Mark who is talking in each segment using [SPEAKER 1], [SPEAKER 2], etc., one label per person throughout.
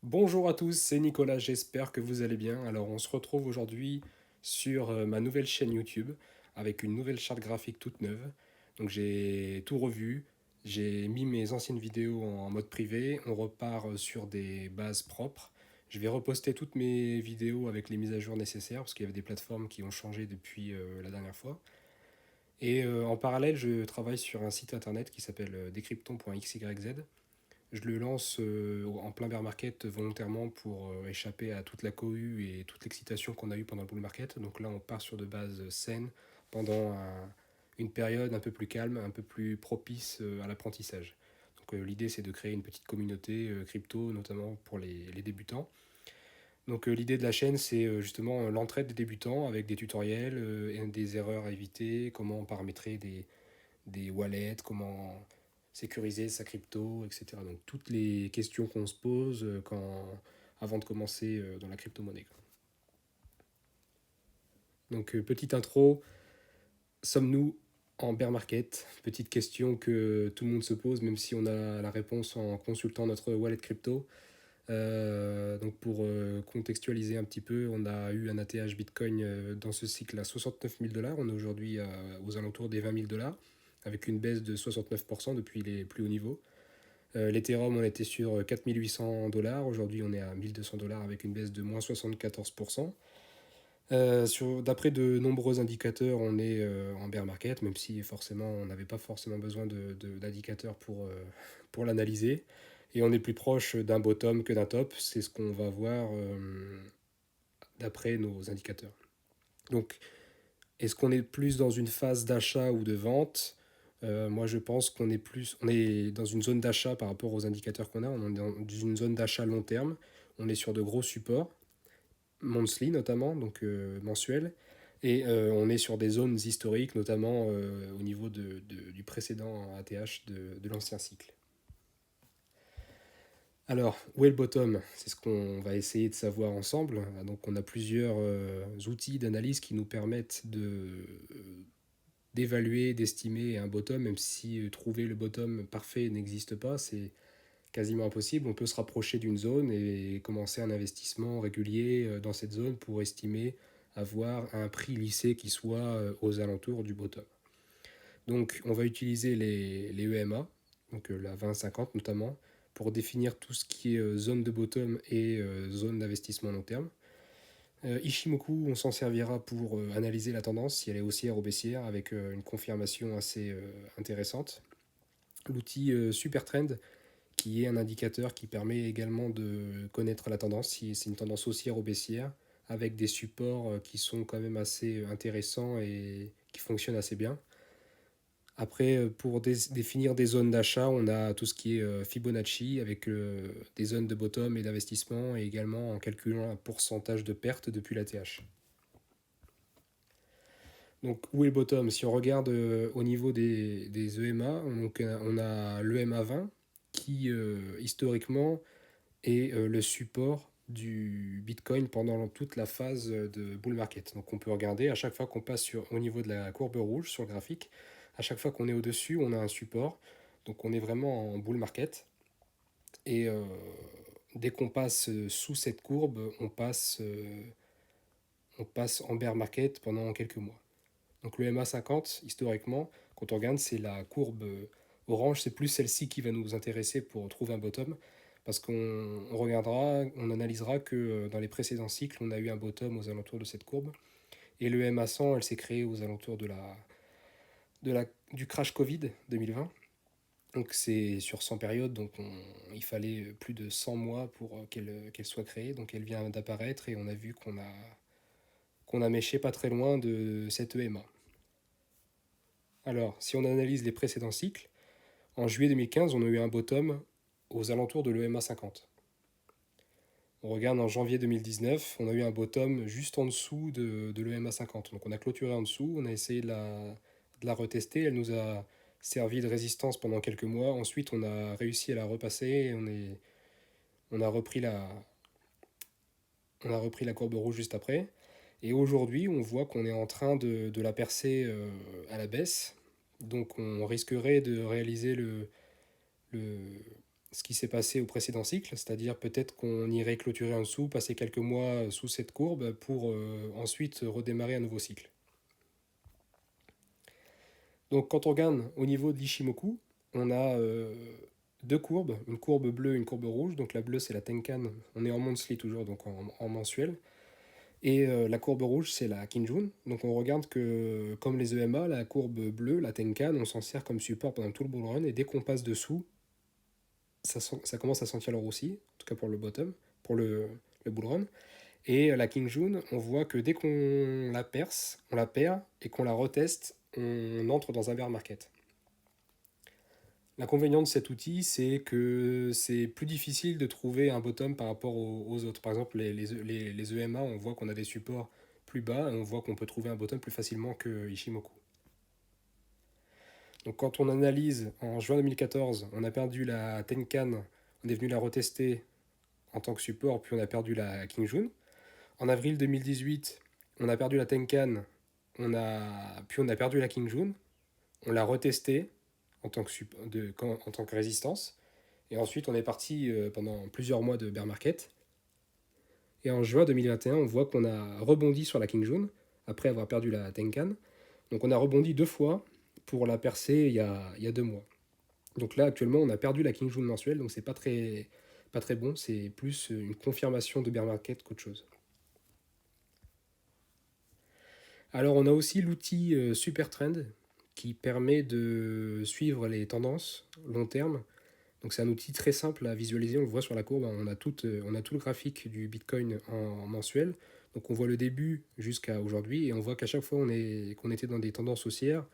[SPEAKER 1] Bonjour à tous, c'est Nicolas, j'espère que vous allez bien. Alors on se retrouve aujourd'hui sur ma nouvelle chaîne YouTube avec une nouvelle charte graphique toute neuve. Donc j'ai tout revu, j'ai mis mes anciennes vidéos en mode privé, on repart sur des bases propres. Je vais reposter toutes mes vidéos avec les mises à jour nécessaires parce qu'il y avait des plateformes qui ont changé depuis la dernière fois. Et en parallèle, je travaille sur un site internet qui s'appelle decrypton.xyz. Je le lance en plein bear market volontairement pour échapper à toute la cohue et toute l'excitation qu'on a eue pendant le bull market. Donc là, on part sur de bases saines pendant une période un peu plus calme, un peu plus propice à l'apprentissage. Donc l'idée, c'est de créer une petite communauté crypto, notamment pour les débutants. Donc l'idée de la chaîne, c'est justement l'entraide des débutants avec des tutoriels et des erreurs à éviter, comment paramétrer des wallets, comment sécuriser sa crypto, etc. Donc toutes les questions qu'on se pose avant de commencer dans la crypto-monnaie. Donc petite intro, sommes-nous en bear market? Petite question que tout le monde se pose, même si on a la réponse en consultant notre wallet crypto. Donc pour contextualiser un petit peu, on a eu un ATH Bitcoin dans ce cycle à 69 000 dollars. On est aujourd'hui aux alentours des 20 000 dollars, avec une baisse de 69% depuis les plus hauts niveaux. L'Ethereum, on était sur 4800 dollars. Aujourd'hui, on est à 1200 dollars avec une baisse de moins 74%. D'après de nombreux indicateurs, on est en bear market, même si forcément on n'avait pas forcément besoin d'indicateurs pour l'analyser. Et on est plus proche d'un bottom que d'un top. C'est ce qu'on va voir d'après nos indicateurs. Donc, est-ce qu'on est plus dans une phase d'achat ou de vente? Moi, je pense on est dans une zone d'achat par rapport aux indicateurs qu'on a. On est dans une zone d'achat long terme. On est sur de gros supports, monthly notamment, donc mensuel. Et on est sur des zones historiques, notamment au niveau du précédent ATH de l'ancien cycle. Alors, où est le bottom? C'est ce qu'on va essayer de savoir ensemble. Donc, on a plusieurs outils d'analyse qui nous permettent d'évaluer, d'estimer un bottom, même si trouver le bottom parfait n'existe pas, c'est quasiment impossible. On peut se rapprocher d'une zone et commencer un investissement régulier dans cette zone pour estimer avoir un prix lissé qui soit aux alentours du bottom. Donc on va utiliser les EMA, donc la 20-50 notamment, pour définir tout ce qui est zone de bottom et zone d'investissement long terme. Ishimoku, on s'en servira pour analyser la tendance, si elle est haussière ou baissière, avec une confirmation assez intéressante. L'outil Supertrend, qui est un indicateur qui permet également de connaître la tendance, si c'est une tendance haussière ou baissière, avec des supports qui sont quand même assez intéressants et qui fonctionnent assez bien. Après, pour définir des zones d'achat, on a tout ce qui est Fibonacci avec des zones de bottom et d'investissement et également en calculant un pourcentage de perte depuis la TH. Donc, où est le bottom? Si on regarde au niveau des EMA, on a l'EMA 20 qui historiquement est le support du Bitcoin pendant toute la phase de bull market. Donc on peut regarder à chaque fois qu'on passe au niveau de la courbe rouge sur le graphique, à chaque fois qu'on est au-dessus, on a un support. Donc on est vraiment en bull market. Et dès qu'on passe sous cette courbe, on passe en bear market pendant quelques mois. Donc le MA50, historiquement, quand on regarde, c'est la courbe orange, c'est plus celle-ci qui va nous intéresser pour trouver un bottom, parce qu'on regardera, on analysera que dans les précédents cycles, on a eu un bottom aux alentours de cette courbe, et le MA100, elle s'est créée aux alentours du crash Covid 2020. Donc c'est sur 100 périodes, donc il fallait plus de 100 mois pour qu'elle soit créée, donc elle vient d'apparaître, et on a vu qu'on a méché pas très loin de cette EMA. Alors, si on analyse les précédents cycles, en juillet 2015, on a eu un bottom aux alentours de l'EMA 50. On regarde en janvier 2019, on a eu un bottom juste en dessous de l'EMA 50. Donc on a clôturé en dessous, on a essayé de la retester, elle nous a servi de résistance pendant quelques mois. Ensuite, on a réussi à la repasser et on a repris on a repris la courbe rouge juste après. Et aujourd'hui, on voit qu'on est en train de la percer à la baisse. Donc on risquerait de réaliser le, ce qui s'est passé au précédent cycle, c'est-à-dire peut-être qu'on irait clôturer en dessous, passer quelques mois sous cette courbe pour ensuite redémarrer un nouveau cycle. Donc quand on regarde au niveau de l'Ishimoku, on a deux courbes, une courbe bleue et une courbe rouge. Donc la bleue c'est la Tenkan, on est en monthly toujours, donc en mensuel. Et la courbe rouge c'est la Kinjun. Donc on regarde que comme les EMA, la courbe bleue, la Tenkan, on s'en sert comme support pendant tout le bull run. Et dès qu'on passe dessous, ça commence à sentir le roussi, en tout cas pour le bottom, pour le bull run. Et la Kinjun, on voit que dès qu'on la perce, on la perd, et qu'on la reteste, on entre dans un bear market. L'inconvénient de cet outil, c'est que c'est plus difficile de trouver un bottom par rapport aux autres. Par exemple, les EMA, on voit qu'on a des supports plus bas, et on voit qu'on peut trouver un bottom plus facilement que Ishimoku. Donc quand on analyse, en juin 2014, on a perdu la Tenkan, on est venu la retester en tant que support, puis on a perdu la Kinjun. En avril 2018, on a perdu la Tenkan, puis on a perdu la Kingjun, on l'a retesté en tant que résistance, et ensuite on est parti pendant plusieurs mois de bear market. Et en juin 2021, on voit qu'on a rebondi sur la Kingjun, après avoir perdu la Tenkan. Donc on a rebondi deux fois pour la percer il y a 2 mois. Donc là, actuellement, on a perdu la Kingjun mensuelle, donc c'est pas très bon, c'est plus une confirmation de bear market qu'autre chose. Alors on a aussi l'outil Supertrend qui permet de suivre les tendances long terme. Donc c'est un outil très simple à visualiser, on le voit sur la courbe, on a tout le graphique du Bitcoin en mensuel. Donc on voit le début jusqu'à aujourd'hui et on voit qu'à chaque fois qu'on était dans des tendances haussières,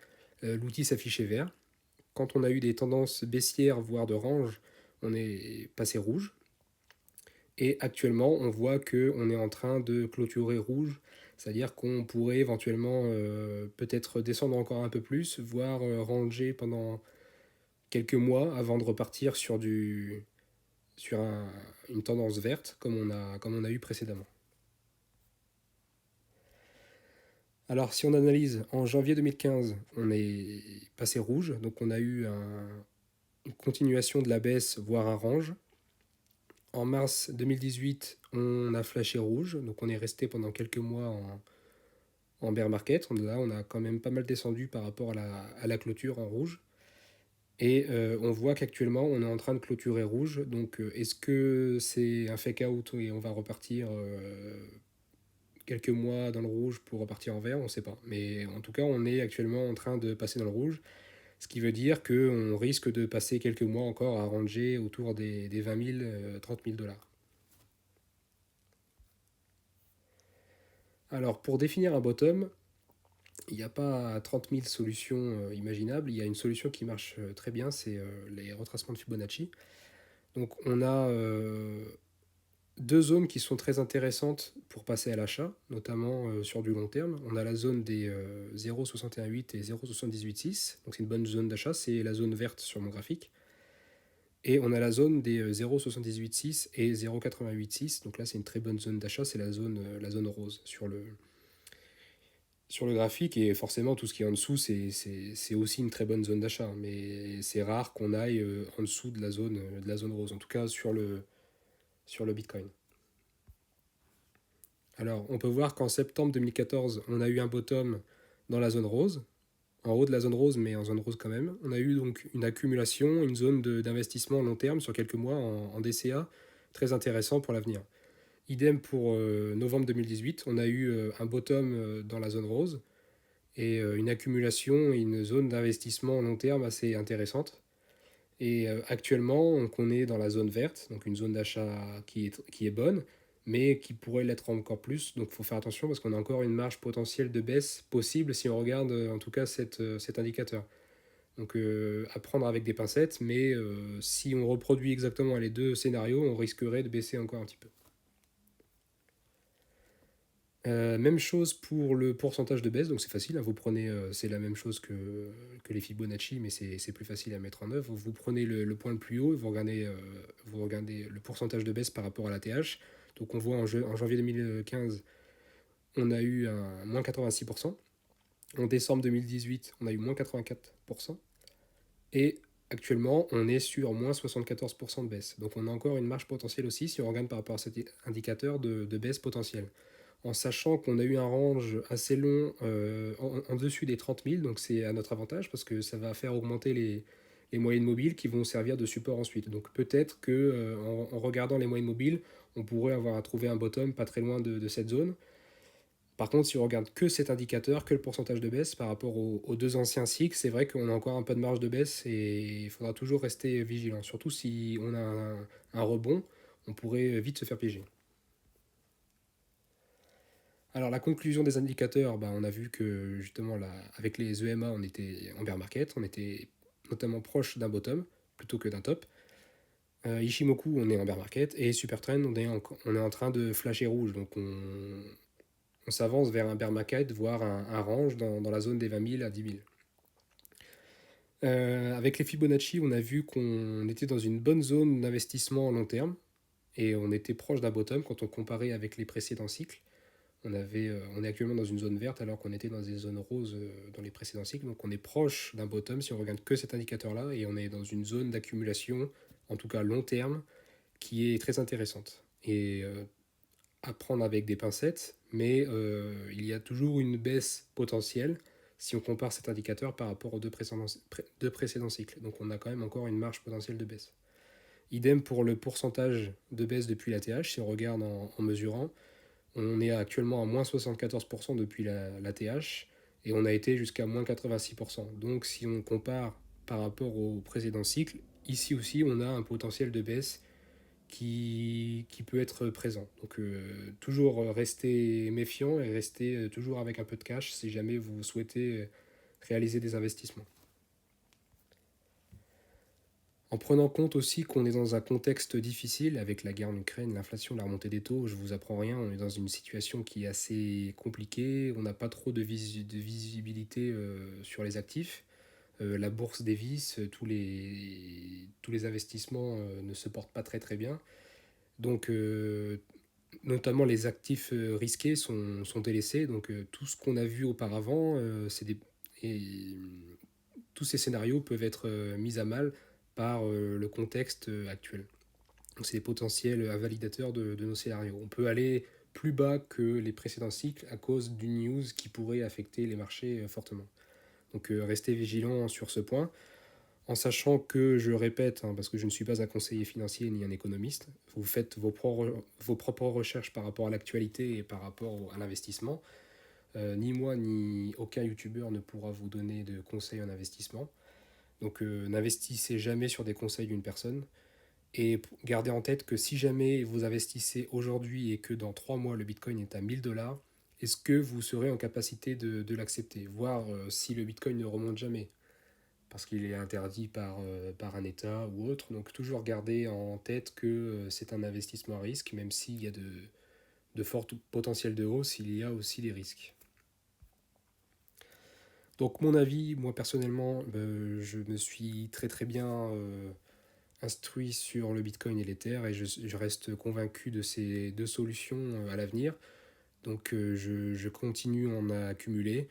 [SPEAKER 1] l'outil s'affichait vert. Quand on a eu des tendances baissières, voire de range, on est passé rouge. Et actuellement, on voit qu'on est en train de clôturer rouge, c'est-à-dire qu'on pourrait éventuellement peut-être descendre encore un peu plus, voire ranger pendant quelques mois avant de repartir sur une tendance verte comme on a eu précédemment. Alors si on analyse, en janvier 2015, on est passé rouge, donc on a eu une continuation de la baisse, voire un range. En mars 2018, on a flashé rouge, donc on est resté pendant quelques mois en bear market. Là, on a quand même pas mal descendu par rapport à la clôture en rouge. Et on voit qu'actuellement, on est en train de clôturer rouge. Donc, est-ce que c'est un fake out et on va repartir quelques mois dans le rouge pour repartir en vert? On ne sait pas. Mais en tout cas, on est actuellement en train de passer dans le rouge. Ce qui veut dire qu'on risque de passer quelques mois encore à ranger autour des 20 000, 30 000 dollars. Alors, pour définir un bottom, il n'y a pas 30 000 solutions imaginables. Il y a une solution qui marche très bien, c'est les retracements de Fibonacci. Donc, on a deux zones qui sont très intéressantes pour passer à l'achat, notamment sur du long terme. On a la zone des 0,618 et 0,786, donc c'est une bonne zone d'achat, c'est la zone verte sur mon graphique. Et on a la zone des 0,786 et 0,886, donc là c'est une très bonne zone d'achat, c'est la zone rose sur le graphique, et forcément tout ce qui est en dessous c'est aussi une très bonne zone d'achat, mais c'est rare qu'on aille en dessous de la zone rose, en tout cas sur le Bitcoin. Alors, on peut voir qu'en septembre 2014, on a eu un bottom dans la zone rose, en haut de la zone rose, mais en zone rose quand même. On a eu donc une accumulation, une zone d'investissement long terme sur quelques mois en DCA, très intéressant pour l'avenir. Idem pour novembre 2018, on a eu un bottom dans la zone rose et une accumulation et une zone d'investissement long terme assez intéressante. Et actuellement, on est dans la zone verte, donc une zone d'achat qui est bonne, mais qui pourrait l'être encore plus. Donc il faut faire attention parce qu'on a encore une marge potentielle de baisse possible si on regarde en tout cas cet indicateur. Donc à prendre avec des pincettes, mais si on reproduit exactement les deux scénarios, on risquerait de baisser encore un petit peu. Même chose pour le pourcentage de baisse, donc c'est facile, hein, vous prenez, c'est la même chose que les Fibonacci, mais c'est plus facile à mettre en œuvre. Vous prenez le point le plus haut, vous regardez le pourcentage de baisse par rapport à la TH. Donc on voit en janvier 2015, on a eu un moins 86%. En décembre 2018, on a eu moins 84%. Et actuellement, on est sur moins 74% de baisse. Donc on a encore une marge potentielle aussi si on regarde par rapport à cet indicateur de baisse potentielle. En sachant qu'on a eu un range assez long en dessus des 30 000, donc c'est à notre avantage parce que ça va faire augmenter les moyennes mobiles qui vont servir de support ensuite. Donc peut-être que en regardant les moyennes mobiles, on pourrait avoir à trouver un bottom pas très loin de cette zone. Par contre, si on regarde que cet indicateur, que le pourcentage de baisse par rapport aux deux anciens cycles, c'est vrai qu'on a encore un peu de marge de baisse et il faudra toujours rester vigilant. Surtout si on a un rebond, on pourrait vite se faire piéger. Alors la conclusion des indicateurs, bah, on a vu que justement là, avec les EMA, on était en bear market, on était notamment proche d'un bottom plutôt que d'un top. Ishimoku, on est en bear market et Supertrend, on est en train de flasher rouge, donc on s'avance vers un bear market, voire un range dans la zone des 20 000 à 10 000. Avec les Fibonacci, on a vu qu'on était dans une bonne zone d'investissement à long terme et on était proche d'un bottom quand on comparait avec les précédents cycles. On est actuellement dans une zone verte alors qu'on était dans des zones roses dans les précédents cycles. Donc on est proche d'un bottom si on regarde que cet indicateur-là et on est dans une zone d'accumulation, en tout cas long terme, qui est très intéressante. Et à prendre avec des pincettes, mais il y a toujours une baisse potentielle si on compare cet indicateur par rapport aux deux précédents cycles. Donc on a quand même encore une marge potentielle de baisse. Idem pour le pourcentage de baisse depuis la TH, si on regarde en mesurant, on est actuellement à moins 74% depuis la TH et on a été jusqu'à moins 86%. Donc si on compare par rapport au précédent cycle, ici aussi on a un potentiel de baisse qui peut être présent. Donc toujours rester méfiant et rester toujours avec un peu de cash si jamais vous souhaitez réaliser des investissements. En prenant compte aussi qu'on est dans un contexte difficile avec la guerre en Ukraine, l'inflation, la remontée des taux, je vous apprends rien, on est dans une situation qui est assez compliquée, on n'a pas trop de visibilité sur les actifs. La bourse dévisse, tous les investissements ne se portent pas très très bien. Donc notamment les actifs risqués sont délaissés. Donc tout ce qu'on a vu auparavant, et, tous ces scénarios peuvent être mis à mal par le contexte actuel. Donc c'est des potentiels validateurs de nos scénarios. On peut aller plus bas que les précédents cycles à cause d'une news qui pourrait affecter les marchés fortement. Donc restez vigilants sur ce point, en sachant que, je répète, hein, parce que je ne suis pas un conseiller financier ni un économiste, vous faites vos propres recherches par rapport à l'actualité et par rapport à l'investissement. Ni moi ni aucun youtubeur ne pourra vous donner de conseils en investissement. Donc n'investissez jamais sur des conseils d'une personne. Et gardez en tête que si jamais vous investissez aujourd'hui et que dans 3 mois le Bitcoin est à 1000 $, est-ce que vous serez en capacité de l'accepter? Voir si le Bitcoin ne remonte jamais, parce qu'il est interdit par un État ou autre. Donc toujours garder en tête que c'est un investissement à risque, même s'il y a de forts potentiels de hausse, il y a aussi des risques. Donc mon avis, moi personnellement, je me suis très très bien instruit sur le Bitcoin et l'Ether et je reste convaincu de ces deux solutions à l'avenir. Donc je continue à en accumuler.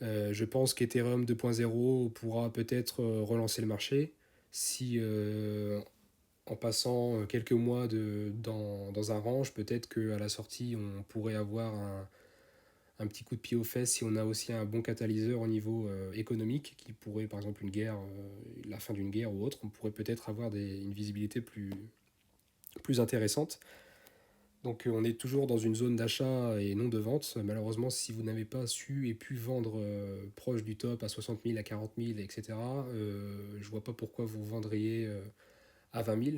[SPEAKER 1] Je pense qu'Ethereum 2.0 pourra peut-être relancer le marché si en passant quelques mois dans un range, peut-être qu'à la sortie on pourrait avoir un petit coup de pied aux fesses si on a aussi un bon catalyseur au niveau économique qui pourrait, par exemple, une guerre, la fin d'une guerre ou autre, on pourrait peut-être avoir une visibilité plus intéressante. Donc on est toujours dans une zone d'achat et non de vente. Malheureusement, si vous n'avez pas su et pu vendre proche du top à 60 000, à 40 000, etc., je vois pas pourquoi vous vendriez à 20 000.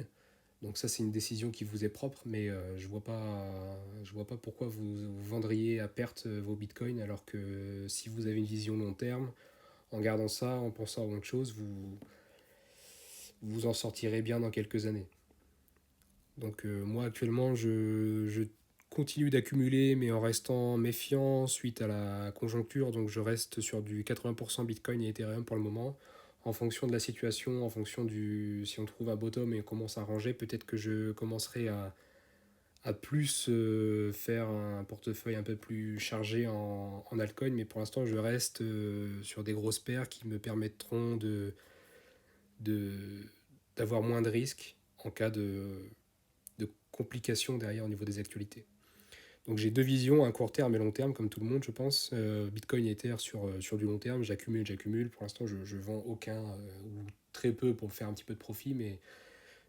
[SPEAKER 1] Donc ça, c'est une décision qui vous est propre, mais je vois pas pourquoi vous vendriez à perte vos bitcoins, alors que si vous avez une vision long terme, en gardant ça, en pensant à autre chose, vous en sortirez bien dans quelques années. Donc moi, actuellement, je continue d'accumuler, mais en restant méfiant suite à la conjoncture, donc je reste sur du 80% bitcoin et ethereum pour le moment. En fonction de la situation, en fonction si on trouve un bottom et on commence à ranger, peut-être que je commencerai à plus faire un portefeuille un peu plus chargé en altcoin, mais pour l'instant je reste sur des grosses paires qui me permettront d'avoir moins de risques en cas de complications derrière au niveau des actualités. Donc j'ai deux visions, à court terme et long terme, comme tout le monde, je pense. Bitcoin et Ether sur du long terme, j'accumule. Pour l'instant, je vends aucun ou très peu pour faire un petit peu de profit, mais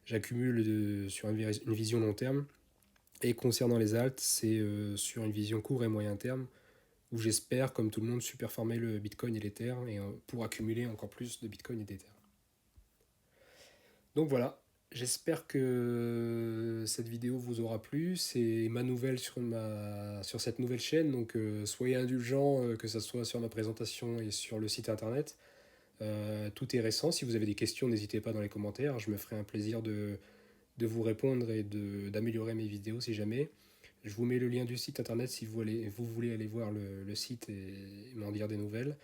[SPEAKER 1] j'accumule sur une vision long terme. Et concernant les alts, c'est sur une vision court et moyen terme, où j'espère, comme tout le monde, superformer le Bitcoin et l'Ether et, pour accumuler encore plus de Bitcoin et d'Ether. Donc voilà, j'espère que cette vidéo vous aura plu. C'est ma nouvelle sur cette nouvelle chaîne, donc soyez indulgents, que ce soit sur ma présentation et sur le site internet. Tout est récent. Si vous avez des questions, n'hésitez pas dans les commentaires. Je me ferai un plaisir de vous répondre et d'améliorer mes vidéos si jamais. Je vous mets le lien du site internet si vous voulez aller voir le site et m'en dire des nouvelles.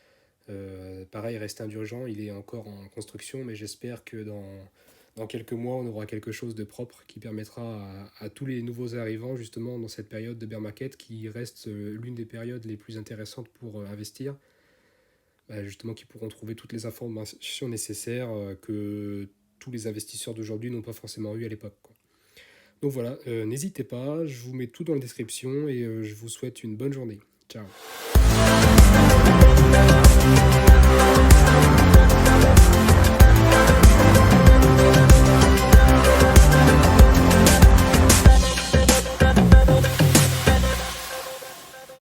[SPEAKER 1] Pareil, restez indulgents, il est encore en construction, mais j'espère que dans quelques mois, on aura quelque chose de propre qui permettra à tous les nouveaux arrivants, justement, dans cette période de bear market, qui reste l'une des périodes les plus intéressantes pour investir, justement, qui pourront trouver toutes les informations nécessaires que tous les investisseurs d'aujourd'hui n'ont pas forcément eu à l'époque, quoi. Donc voilà, n'hésitez pas, je vous mets tout dans la description et je vous souhaite une bonne journée. Ciao.